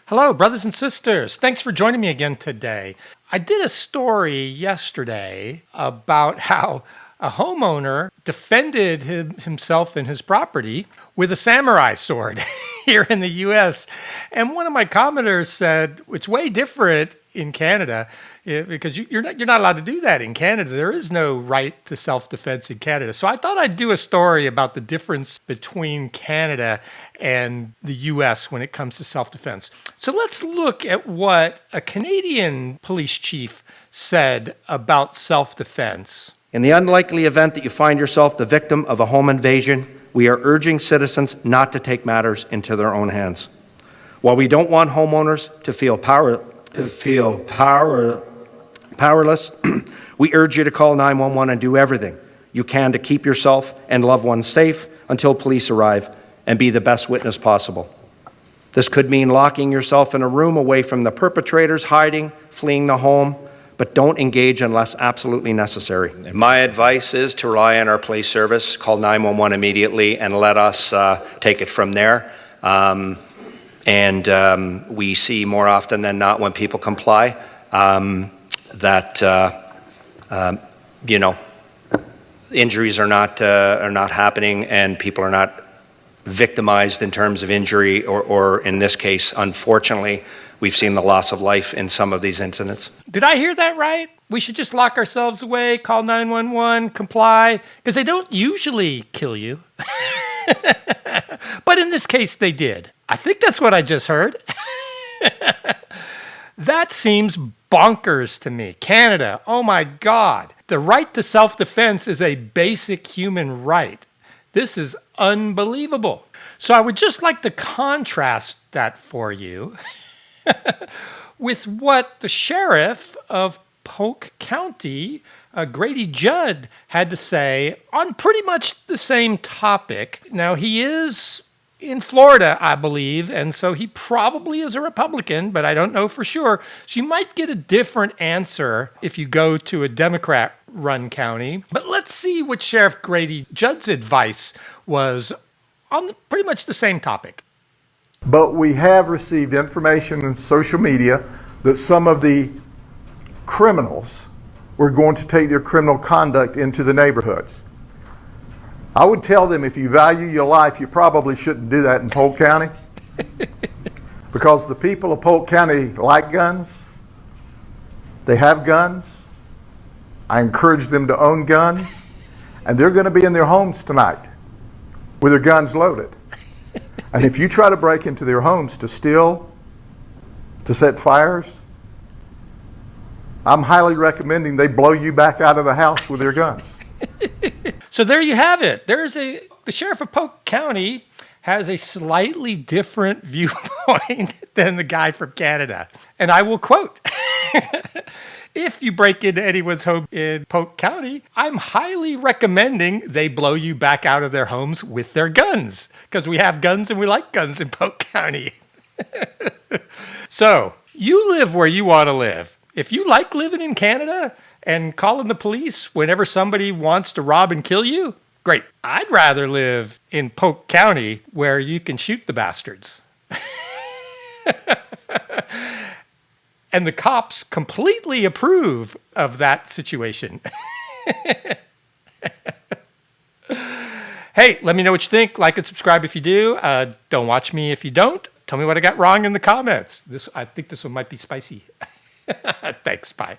Hello, brothers and sisters. Thanks for joining me again today. I did a story yesterday about how a homeowner defended himself and his property with a samurai sword here in the US. And one of my commenters said it's way different in Canada because you're not allowed to do that in Canada. There is no right to self-defense in Canada. So I thought I'd do a story about the difference between Canada and the US when it comes to self-defense. So let's look at what a Canadian police chief said about self-defense. In the unlikely event that you find yourself the victim of a home invasion, we are urging citizens not to take matters into their own hands. While we don't want homeowners to feel powerless, we urge you to call 911 and do everything you can to keep yourself and loved ones safe until police arrive and be the best witness possible. This could mean locking yourself in a room away from the perpetrators, hiding, fleeing the home, but don't engage unless absolutely necessary. My advice is to rely on our police service, call 911 immediately, and let us take it from there. We see more often than not when people comply injuries are not happening and people are not victimized in terms of injury or in this case, unfortunately, we've seen the loss of life in some of these incidents. Did I hear that right? We should just lock ourselves away, call 911, comply, because they don't usually kill you. But in this case, they did. I think that's what I just heard. That seems bonkers to me. Canada, oh my God. The right to self-defense is a basic human right. This is unbelievable. So I would just like to contrast that for you with what the sheriff of Polk County, Grady Judd, had to say on pretty much the same topic. Now, he is in Florida, I believe, and so he probably is a Republican, but I don't know for sure. So you might get a different answer if you go to a Democrat-run county. But let's see what Sheriff Grady Judd's advice was on pretty much the same topic. But we have received information on social media that some of the criminals were going to take their criminal conduct into the neighborhoods. I would tell them, if you value your life, you probably shouldn't do that in Polk County. Because the people of Polk County like guns. They have guns. I encourage them to own guns. And they're going to be in their homes tonight with their guns loaded. And if you try to break into their homes to steal, to set fires, I'm highly recommending they blow you back out of the house with their guns. So there you have it. The sheriff of Polk County has a slightly different viewpoint than the guy from Canada. And I will quote, if you break into anyone's home in Polk County, I'm highly recommending they blow you back out of their homes with their guns, because we have guns and we like guns in Polk County. So you live where you want to live. If you like living in Canada and calling the police whenever somebody wants to rob and kill you, great. I'd rather live in Polk County where you can shoot the bastards. And the cops completely approve of that situation. Hey, let me know what you think. Like and subscribe if you do. Don't watch me if you don't. Tell me what I got wrong in the comments. I think this one might be spicy. Thanks. Bye.